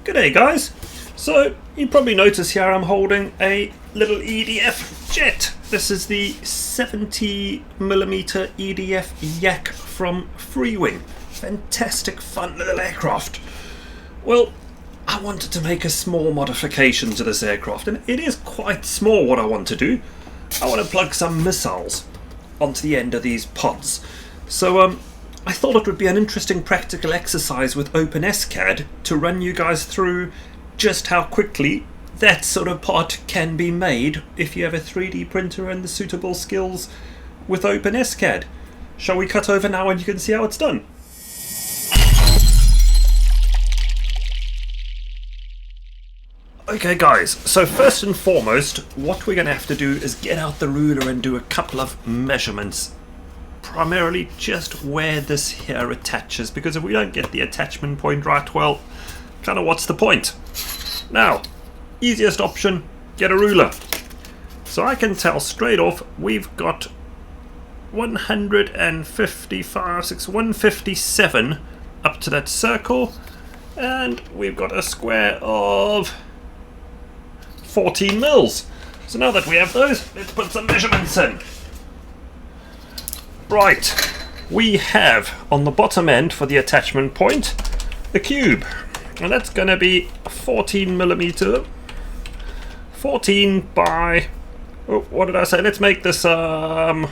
G'day guys! So you probably notice here I'm holding a little EDF jet. This is the 70mm EDF Yac from Freewing. Fantastic fun little aircraft. Well, I wanted to make a small modification to this aircraft, and it is quite small what I want to do. I want to plug some missiles onto the end of these pods. So I thought it would be an interesting practical exercise with Openscad to run you guys through just how quickly that sort of pod can be made if you have a 3D printer and the suitable skills with Openscad. Shall we cut over now and you can see how it's done? Okay guys, so first and foremost, what we're going to have to do is get out the ruler and do a couple of measurements. Primarily just where this here attaches, because if we don't get the attachment point right, well, kind of what's the point? Now, easiest option, get a ruler. So I can tell straight off we've got 157 up to that circle, and we've got a square of 14 mils. So now that we have those, let's put some measurements in. Right, we have on the bottom end for the attachment point a cube, and that's going to be 14mm, 14 by, oh, what did I say? Let's make this 1,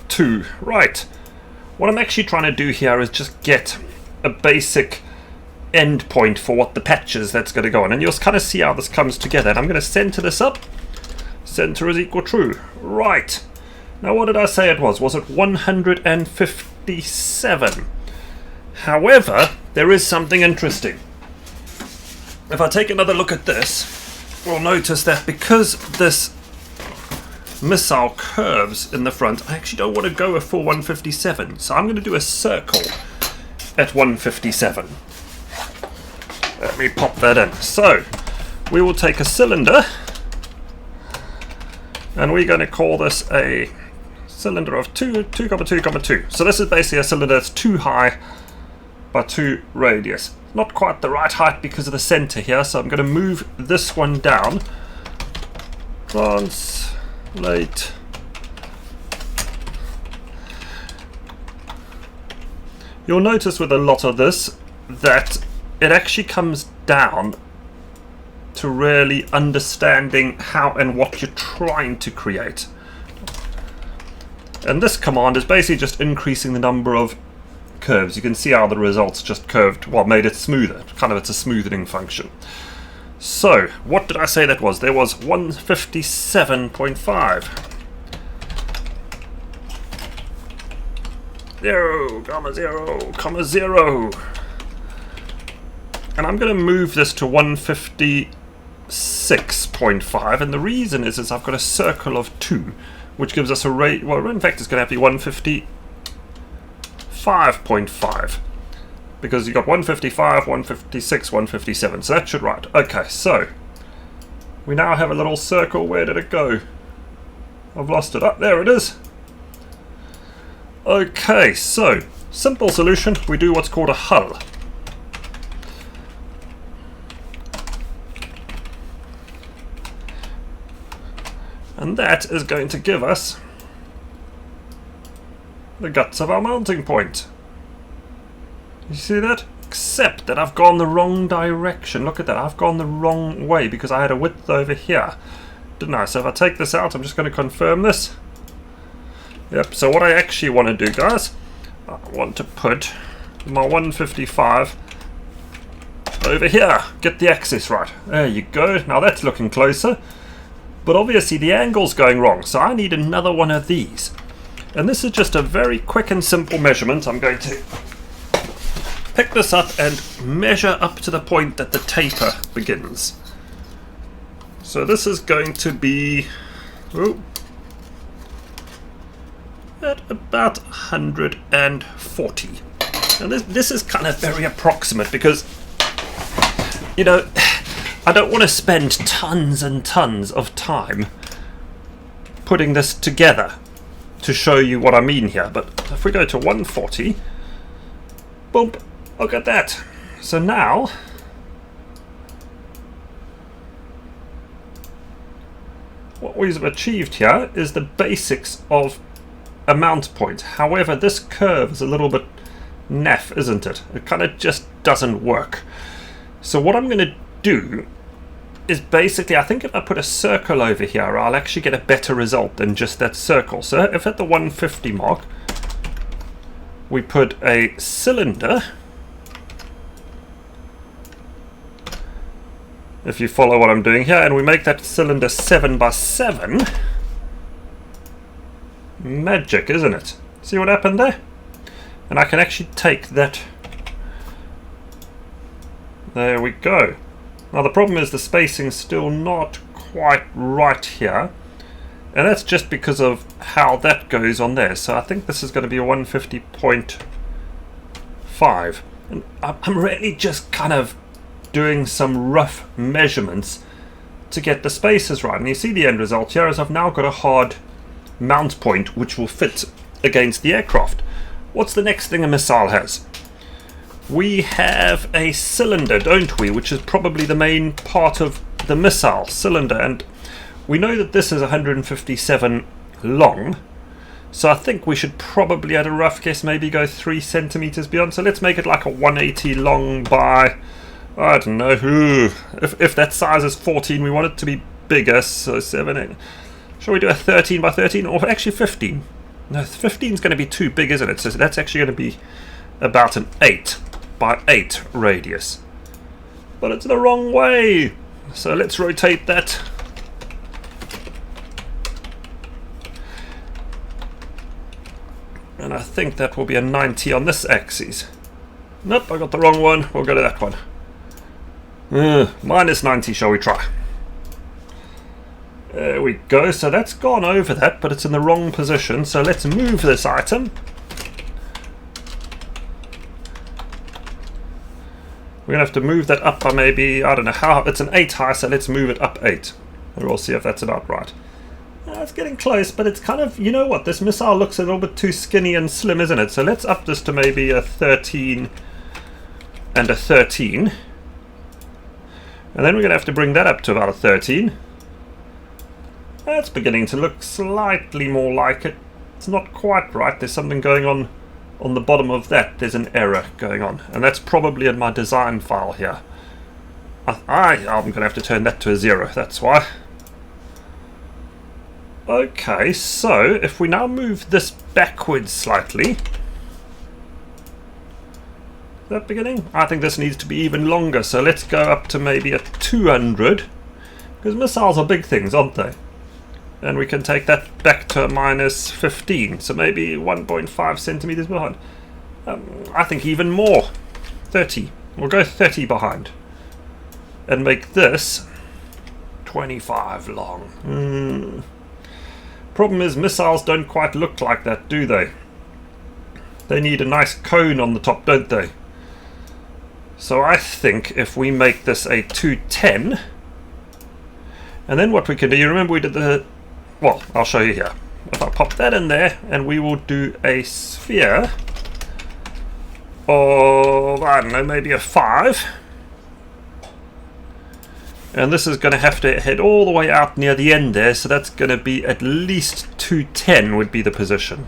2. Right, what I'm actually trying to do here is just get a basic end point for what the patches that's going to go on, and you'll kind of see how this comes together. And I'm going to center this up. Center is equal true. Right, now what did I say it was? Was it 157? However, there is something interesting. If I take another look at this, we'll notice that because this missile curves in the front, I actually don't want to go a full 157, so I'm going to do a circle at 157. Let me pop that in. So we will take a cylinder and we're going to call this a cylinder of 2,2,2. So this is basically a cylinder that's 2 high by 2 radius. Not quite the right height because of the center here, so I'm going to move this one down. Translate. You'll notice with a lot of this that it actually comes down to really understanding how and what you're trying to create. And this command is basically just increasing the number of curves. You can see how the results just curved, well, made it smoother. Kind of, it's a smoothing function. So, what did I say that was? There was 157.5. 0,0,0. And I'm going to move this to 156.5, and the reason is I've got a circle of 2, which gives us a rate. Well, in fact, it's going to have to be 155.5, because you've got 155, 156, 157, so that should right. Okay, so we now have a little circle. Where did it go? I've lost it. Up there it is. Okay, so simple solution. We do what's called a hull. And that is going to give us the guts of our mounting point. You see that? Except that I've gone the wrong direction. Look at that, I've gone the wrong way because I had a width over here, didn't I? So if I take this out, I'm just going to confirm this. Yep, so what I actually want to do, guys, I want to put my 155 over here. Get the axis right. There you go. Now that's looking closer. But obviously the angle's going wrong, so I need another one of these. And this is just a very quick and simple measurement. I'm going to pick this up and measure up to the point that the taper begins. So this is going to be at about 140. And this is kind of very approximate because, you know, I don't want to spend tons and tons of time putting this together to show you what I mean here. But if we go to 140, boom, look at that. So now what we've achieved here is the basics of a mount point. However, this curve is a little bit naff, isn't it? It kind of just doesn't work. So what I'm going to do is basically, I think if I put a circle over here, I'll actually get a better result than just that circle. So if at the 150 mark we put a cylinder, if you follow what I'm doing here, and we make that cylinder 7 by 7, magic, isn't it? See what happened there? And I can actually take that. There we go. Now the problem is the spacing's still not quite right here, and that's just because of how that goes on there. So I think this is going to be a 150.5, and I'm really just kind of doing some rough measurements to get the spaces right. And you see the end result here is I've now got a hard mount point which will fit against the aircraft. What's the next thing a missile has? We have a cylinder, don't we, which is probably the main part of the missile cylinder, and we know that this is 157 long, so I think we should probably, at a rough guess, maybe go 3 centimeters beyond. So let's make it like a 180 long by, I don't know, if that size is 14, we want it to be bigger, so 7, 8. Shall we do a 13 by 13, or actually 15? No, 15 is going to be too big, isn't it? So that's actually going to be about an 8 by 8 radius. But it's the wrong way. So let's rotate that. And I think that will be a 90 on this axis. Nope, I got the wrong one. We'll go to that one. Minus 90, shall we try? There we go. So that's gone over that, but it's in the wrong position. So let's move this item. We're going to have to move that up by maybe, I don't know how, it's an 8 high, so let's move it up 8. And we'll see if that's about right. It's getting close, but it's kind of, you know what, this missile looks a little bit too skinny and slim, isn't it? So let's up this to maybe a 13 and a 13. And then we're going to have to bring that up to about a 13. That's beginning to look slightly more like it. It's not quite right. There's something going on the bottom of that. There's an error going on, and that's probably in my design file here. I'm going to have to turn that to a 0, that's why. Okay, so if we now move this backwards slightly, is that beginning? I think this needs to be even longer, so let's go up to maybe a 200, because missiles are big things, aren't they? And we can take that back to a minus 15, so maybe 1.5 centimeters behind. I think even more, 30. We'll go 30 behind and make this 25 long. Problem is, missiles don't quite look like that, do they? They need a nice cone on the top, don't they? So I think if we make this a 210, and then what we can do, you remember we did the, well, I'll show you here. If I pop that in there, and we will do a sphere of, I don't know, maybe a 5. And this is going to have to head all the way out near the end there, so that's going to be at least 210 would be the position.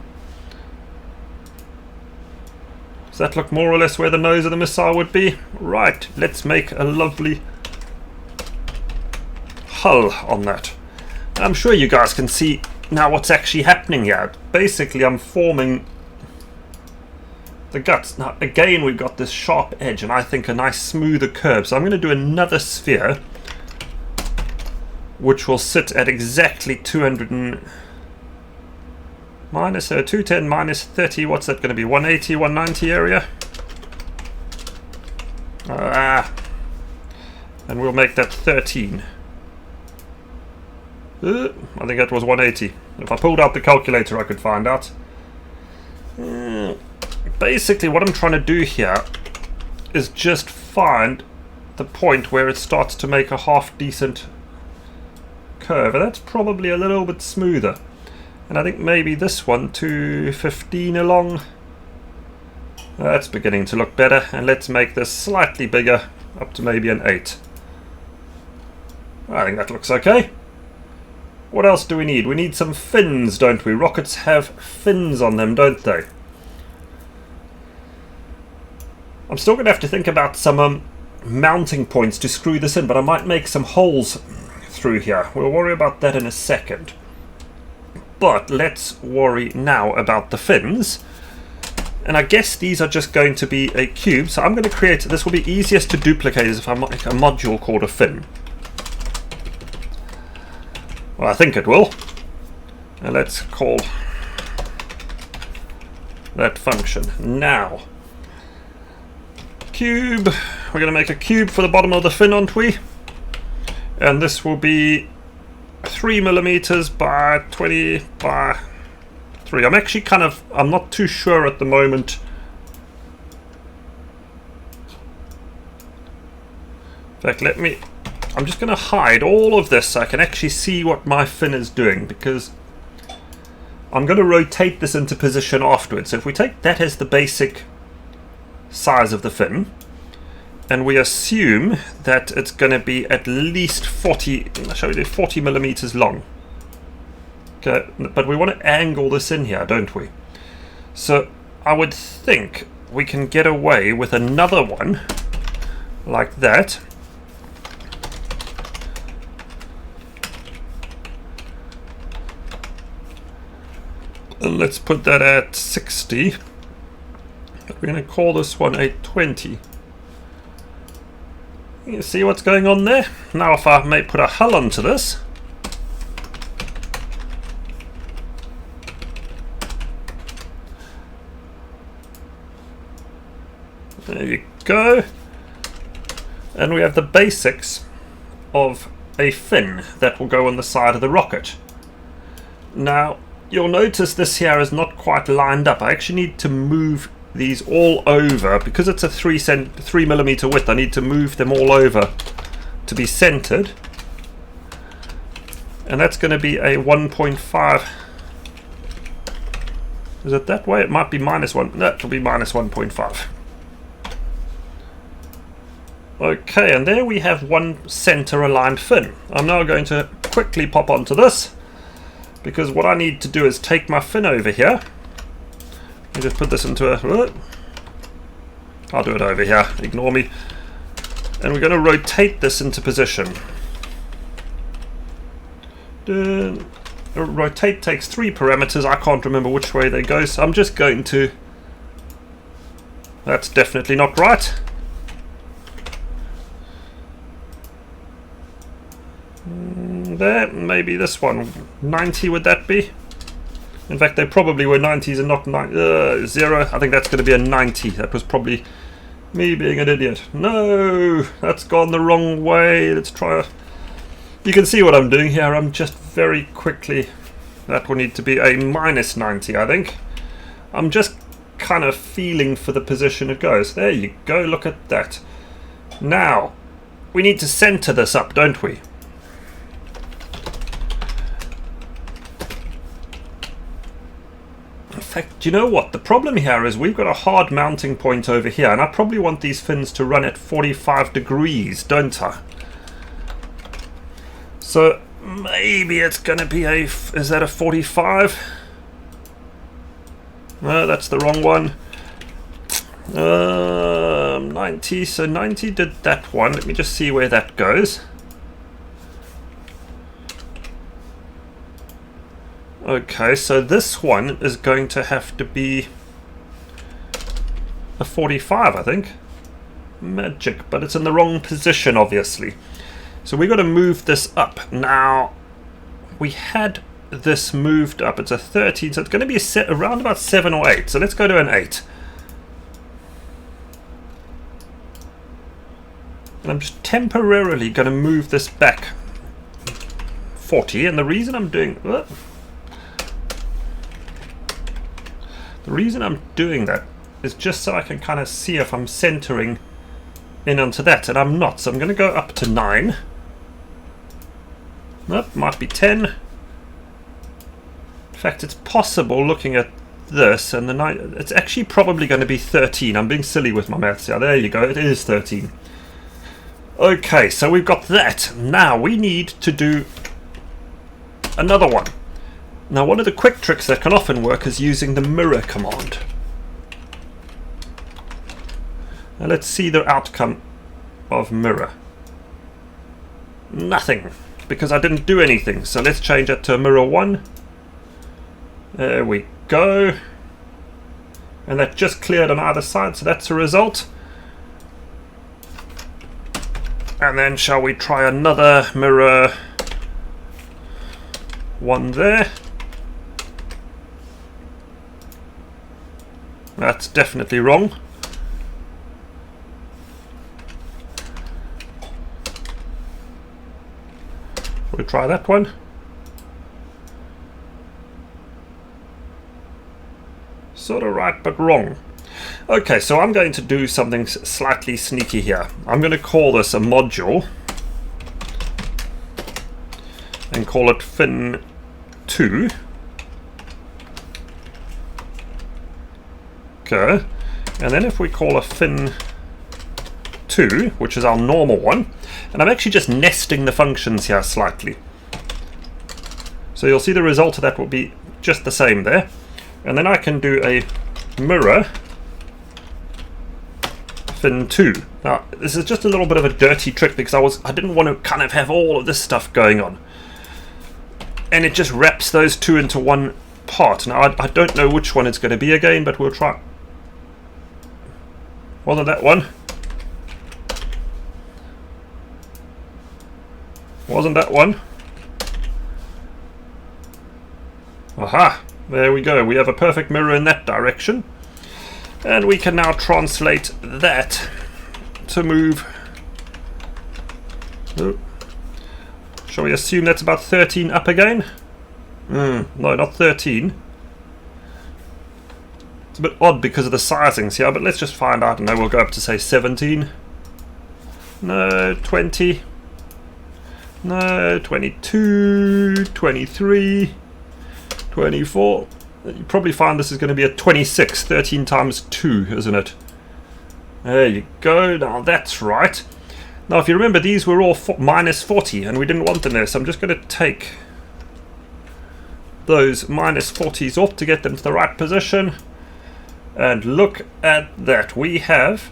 Does that look more or less where the nose of the missile would be? Right, let's make a lovely hull on that. I'm sure you guys can see now what's actually happening here. Basically, I'm forming the guts. Now, again, we've got this sharp edge, and I think a nice smoother curve. So I'm going to do another sphere, which will sit at exactly 210 minus 30. What's that going to be? 180, 190 area? And we'll make that 13. I think that was 180. If I pulled out the calculator, I could find out. Basically, what I'm trying to do here is just find the point where it starts to make a half decent curve, and that's probably a little bit smoother. And I think maybe this one to 15 along. That's beginning to look better. And let's make this slightly bigger, up to maybe an 8. I think that looks okay. What else do we need? We need some fins, don't we? Rockets have fins on them, don't they? I'm still going to have to think about some mounting points to screw this in, but I might make some holes through here. We'll worry about that in a second. But let's worry now about the fins. And I guess these are just going to be a cube. So I'm going to create, this will be easiest to duplicate if I make a module called a fin. Well, I think it will. And let's call that function. Now, cube. We're going to make a cube for the bottom of the fin, aren't we? And this will be 3 millimeters by 20 by 3. I'm actually I'm not too sure at the moment. In fact, I'm just going to hide all of this so I can actually see what my fin is doing, because I'm going to rotate this into position afterwards. So if we take that as the basic size of the fin, and we assume that it's going to be at least 40 millimeters long. Okay, but we want to angle this in here, don't we? So I would think we can get away with another one like that. And let's put that at 60. We're going to call this one a 20. You see what's going on there? Now if I may put a hull onto this. There you go. And we have the basics of a fin that will go on the side of the rocket. Now, you'll notice this here is not quite lined up. I actually need to move these all over, because it's a 3 millimeter width. I need to move them all over to be centered, and that's going to be a 1.5. Is it that way? It might be -1. That will be -1.5. Okay, and there we have one center aligned fin. I'm now going to quickly pop onto this, because what I need to do is take my fin over here. Let me just put this into a... I'll do it over here, ignore me. And we're going to rotate this into position. Rotate takes 3 parameters. I can't remember which way they go, so I'm just going to... That's definitely not right. There, maybe this one. 90 would that be? In fact, they probably were 90s and not 0. I think that's going to be a 90. That was probably me being an idiot. No, that's gone the wrong way. Let's try. You can see what I'm doing here. I'm just very quickly. That will need to be a -90, I think. I'm just kind of feeling for the position it goes. There you go. Look at that. Now, we need to center this up, don't we? In fact, do you know what? The problem here is we've got a hard mounting point over here, and I probably want these fins to run at 45 degrees, don't I? So maybe it's going to be a... Is that a 45? No, that's the wrong one. 90. So 90 did that one. Let me just see where that goes. Okay, so this one is going to have to be a 45, I think. Magic, but it's in the wrong position, obviously. So we've got to move this up. Now, we had this moved up. It's a 13, so it's going to be around about 7 or 8. So let's go to an 8. And I'm just temporarily going to move this back 40. And the reason I'm doing... The reason I'm doing that is just so I can kind of see if I'm centering in onto that, and I'm not, so I'm going to go up to 9. Nope, might be 10. In fact, it's possible looking at this, and it's actually probably going to be 13. I'm being silly with my maths here. There you go, it is 13. Okay, so we've got that. Now we need to do another one. Now, one of the quick tricks that can often work is using the mirror command. Now let's see the outcome of mirror. Nothing, because I didn't do anything. So let's change it to mirror 1. There we go. And that just cleared on either side, so that's the result. And then shall we try another mirror 1 there. That's definitely wrong. Shall we try that one? Sort of right, but wrong. Okay, so I'm going to do something slightly sneaky here. I'm going to call this a module and call it fin 2. Okay, and then if we call a fin 2, which is our normal one, and I'm actually just nesting the functions here slightly. So you'll see the result of that will be just the same there. And then I can do a mirror fin 2. Now, this is just a little bit of a dirty trick because I didn't want to kind of have all of this stuff going on. And it just wraps those two into one part. Now, I don't know which one it's going to be again, but we'll try. Wasn't that one? Wasn't that one? Aha! There we go. We have a perfect mirror in that direction. And we can now translate that to move. Oh. Shall we assume that's about 13 up again? No, not 13. It's a bit odd because of the sizings here, but let's just find out. And then we'll go up to say 17. No, 20. No, 22, 23, 24. You probably find this is going to be a 26, 13 times 2, isn't it? There you go. Now that's right. Now if you remember, these were all minus 40 and we didn't want them there, so I'm just going to take those minus 40s off to get them to the right position. And look at that. We have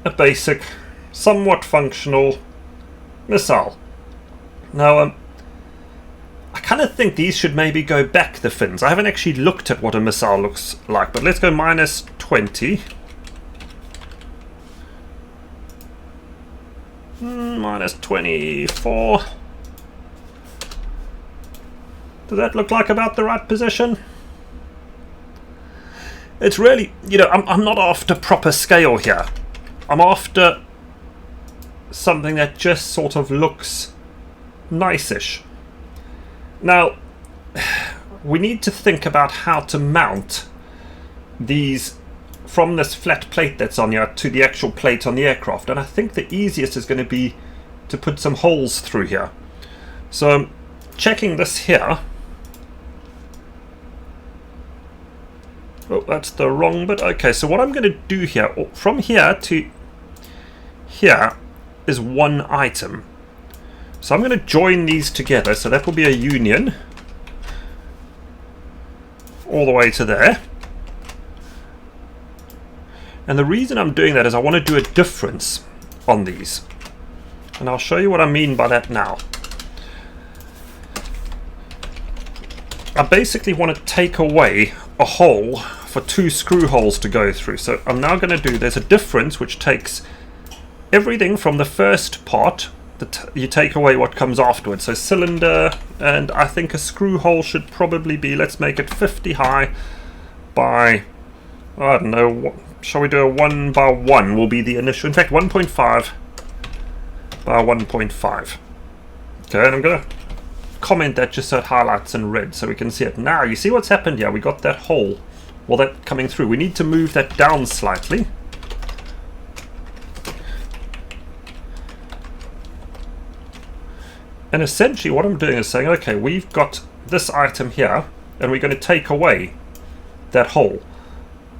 a basic, somewhat functional missile. Now I kind of think these should maybe go back, the fins. I haven't actually looked at what a missile looks like, but let's go minus 20. Minus 24. Does that look like about the right position? It's really, you know, I'm not after proper scale here. I'm after something that just sort of looks nice-ish. Now, we need to think about how to mount these from this flat plate that's on here to the actual plate on the aircraft, and I think the easiest is going to be to put some holes through here. So I'm checking this here. Oh, that's the wrong bit. Okay, so what I'm going to do here, from here to here, is one item. So I'm going to join these together, so that will be a union all the way to there. And the reason I'm doing that is I want to do a difference on these, and I'll show you what I mean by that now. I basically want to take away a hole for 2 screw holes to go through. So I'm now going to do, there's a difference which takes everything from the first part, you take away what comes afterwards. So cylinder, and I think a screw hole should probably be, let's make it 50 high by, I don't know, shall we do a 1 by 1 will be the initial, in fact 1.5 by 1.5. Okay, and I'm going to comment that just so it highlights in red so we can see it. Now you see what's happened here, we got that hole, well, that coming through. We need to move that down slightly. And essentially what I'm doing is saying, okay, we've got this item here, and we're going to take away that hole.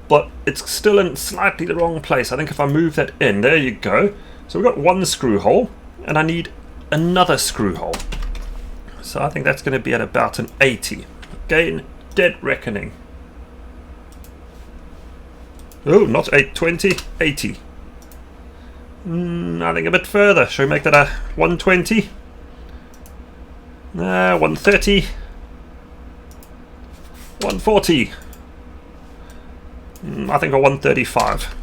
But it's still in slightly the wrong place. I think if I move that in, there you go. So we've got one screw hole, and I need another screw hole. So I think that's going to be at about an 80. Again, dead reckoning. Oh, not 820, 80. I think a bit further. Shall we make that a 120? 130. 140. I think a 135.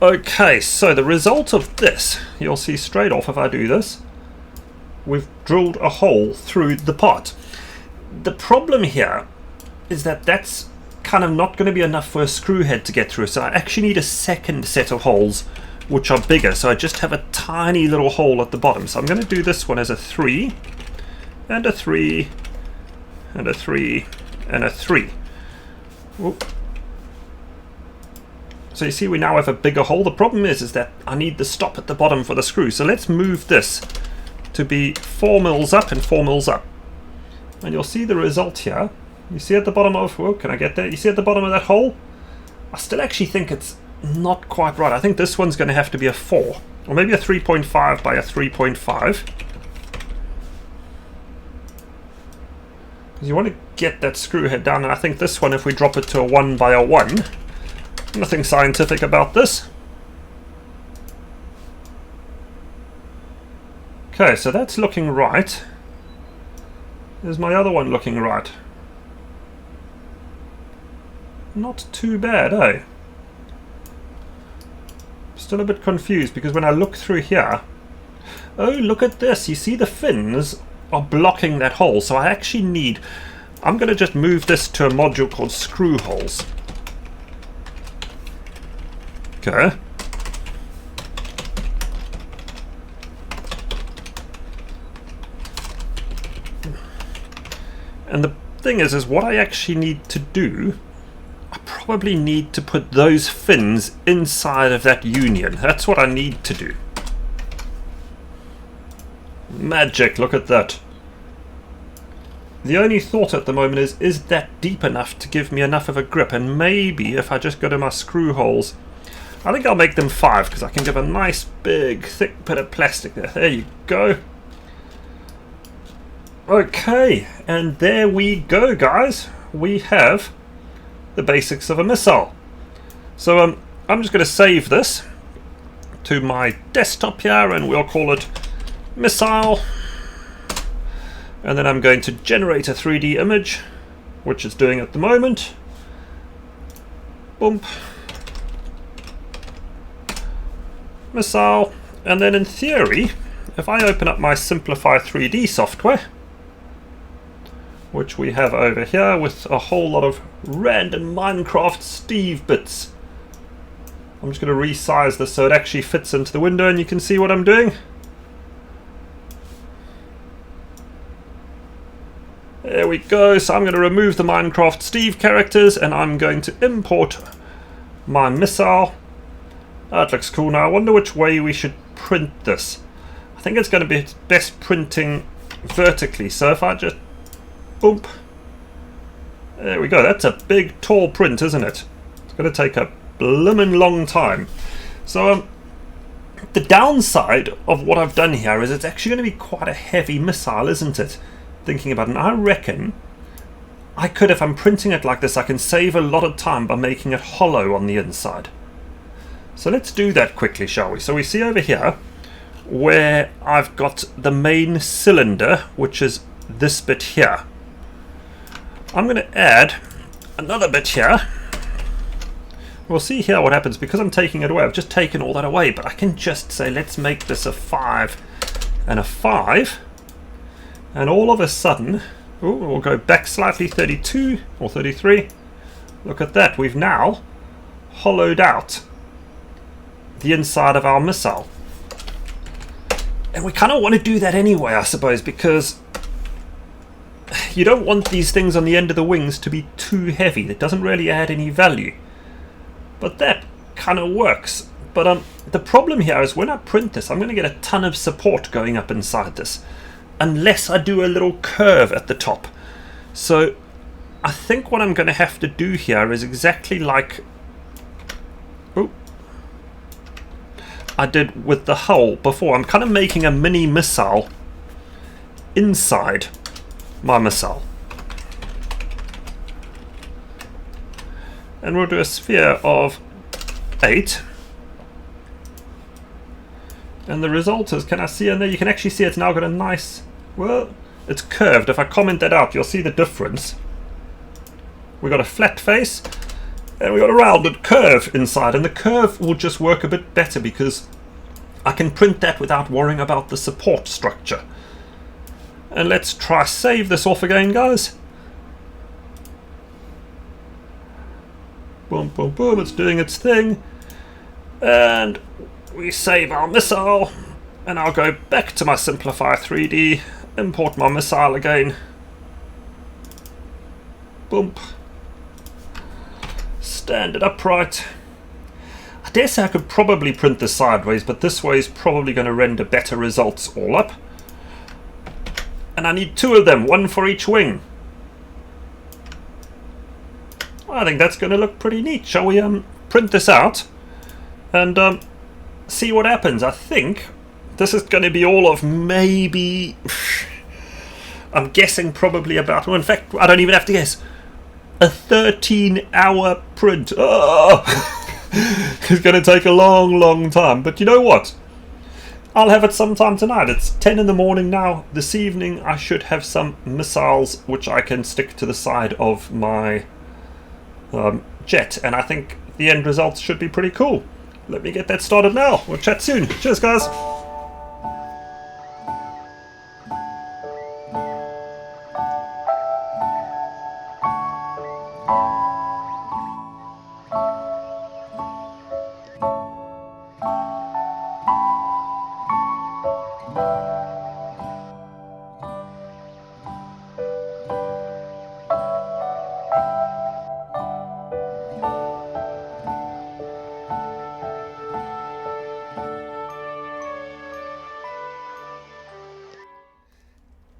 Okay, so the result of this, you'll see straight off if I do this, we've drilled a hole through the pot. The problem here is that that's kind of not going to be enough for a screw head to get through, so I actually need a second set of holes which are bigger, so I just have a tiny little hole at the bottom. So I'm going to do this one as a 3 and a 3 and a 3 and a 3. Whoop. So you see we now have a bigger hole. The problem is that I need the stop at the bottom for the screw, so let's move this to be 4 mils up and 4 mils up, and you'll see the result here. You see at the bottom of, whoa, can I get there? You see at the bottom of that hole? I still actually think it's not quite right. I think this one's going to have to be a 4, or maybe a 3.5 by a 3.5. Because you want to get that screw head down, and I think this one, if we drop it to a 1 by a 1, nothing scientific about this. Okay, so that's looking right. Is my other one looking right? Not too bad, eh? Still a bit confused because when I look through here, oh, look at this. You see the fins are blocking that hole, so I actually need, I'm going to just move this to a module called screw holes. Okay. And the thing is what I actually need to do, I probably need to put those fins inside of that union. That's what I need to do. Magic, look at that. The only thought at the moment is that deep enough to give me enough of a grip? And maybe if I just go to my screw holes, I think I'll make them 5 because I can give a nice big thick bit of plastic there. There you go. Okay, and there we go, guys. We have the basics of a missile. So I'm just going to save this to my desktop here, and we'll call it missile. And then I'm going to generate a 3D image, which it's doing at the moment. Boom. Missile. And then in theory, if I open up my Simplify 3D software, which we have over here with a whole lot of random Minecraft Steve bits. I'm just going to resize this so it actually fits into the window and you can see what I'm doing. There we go. So I'm going to remove the Minecraft Steve characters and I'm going to import my missile. That looks cool. Now I wonder which way we should print this. I think it's going to be best printing vertically. So if I just boom. There we go. That's a big, tall print, isn't it? It's going to take a bloomin' long time. So, the downside of what I've done here is it's actually going to be quite a heavy missile, isn't it? Thinking about it. And I reckon I could, if I'm printing it like this, I can save a lot of time by making it hollow on the inside. So let's do that quickly, shall we? So we see over here where I've got the main cylinder, which is this bit here. I'm going to add another bit here. We'll see here what happens because I'm taking it away. I've just taken all that away, but I can just say let's make this a 5 and a 5, and all of a sudden, ooh, we'll go back slightly, 32 or 33. Look at that, we've now hollowed out the inside of our missile. And we kind of want to do that anyway, I suppose, because you don't want these things on the end of the wings to be too heavy. It doesn't really add any value. But that kind of works. But the problem here is when I print this, I'm going to get a ton of support going up inside this. unless I do a little curve at the top. So I think what I'm going to have to do here is exactly like I did with the hull before. I'm kind of making a mini missile inside my missile. And we'll do a sphere of 8. And the result is, can I see in there? You can actually see it's now got a nice, well, it's curved. If I comment that out, you'll see the difference. We've got a flat face and we've got a rounded curve inside. And the curve will just work a bit better because I can print that without worrying about the support structure. And let's try save this off again, guys. Boom, boom, boom, it's doing its thing. And we save our missile. And I'll go back to my Simplify 3D, import my missile again. Boom. Stand it upright. I dare say I could probably print this sideways, but this way is probably going to render better results all up. And I need 2 of them, 1 for each wing. I think that's going to look pretty neat. Shall we print this out and see what happens? I think this is going to be all of maybe, I'm guessing probably about, well, in fact, I don't even have to guess, a 13-hour print. Oh! It's going to take a long, long time. But you know what? I'll have it sometime tonight. It's 10 in the morning now. This evening I should have some missiles which I can stick to the side of my jet, and I think the end results should be pretty cool. Let me get that started now. We'll chat soon. Cheers, guys.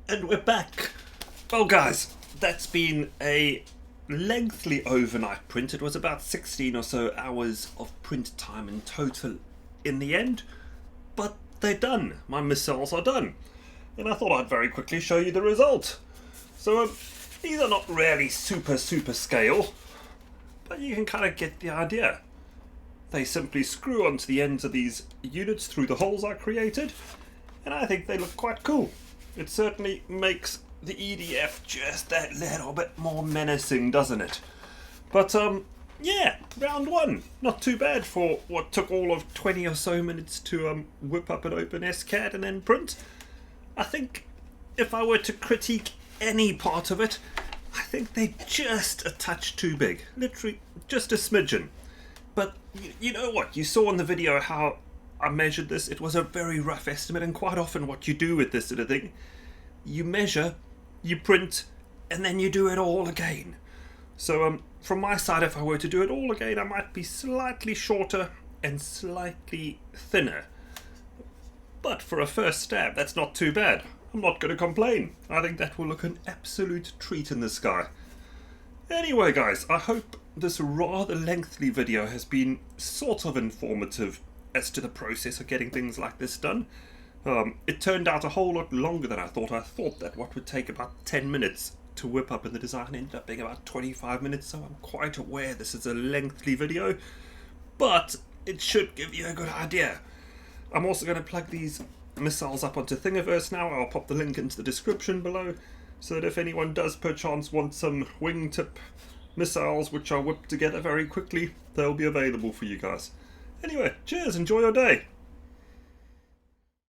And we're back. Well, guys, that's been a lengthy overnight print. It was about 16 or so hours of print time in total in the end, but they're done. My missiles are done, and I thought I'd very quickly show you the result. So these are not really super scale, but you can kind of get the idea. They simply screw onto the ends of these units through the holes I created, and I think they look quite cool. It certainly makes the EDF just that little bit more menacing, doesn't it? But yeah, round 1, not too bad for what took all of 20 or so minutes to whip up an Openscad and then print. I think if I were to critique any part of it, I think they're just a touch too big, literally just a smidgen. But you know what, you saw in the video how I measured this. It was a very rough estimate, and quite often what you do with this sort of thing, you measure, you print, and then you do it all again. So from my side, if I were to do it all again, I might be slightly shorter and slightly thinner. But for a first stab, that's not too bad. I'm not going to complain. I think that will look an absolute treat in the sky. Anyway, guys, I hope this rather lengthy video has been sort of informative as to the process of getting things like this done. It turned out a whole lot longer than I thought. I thought that what would take about 10 minutes to whip up in the design ended up being about 25 minutes, so I'm quite aware this is a lengthy video, but it should give you a good idea. I'm also going to plug these missiles up onto Thingiverse now. I'll pop the link into the description below, so that if anyone does perchance want some wingtip missiles which are whipped together very quickly, they'll be available for you guys. Anyway, cheers, enjoy your day.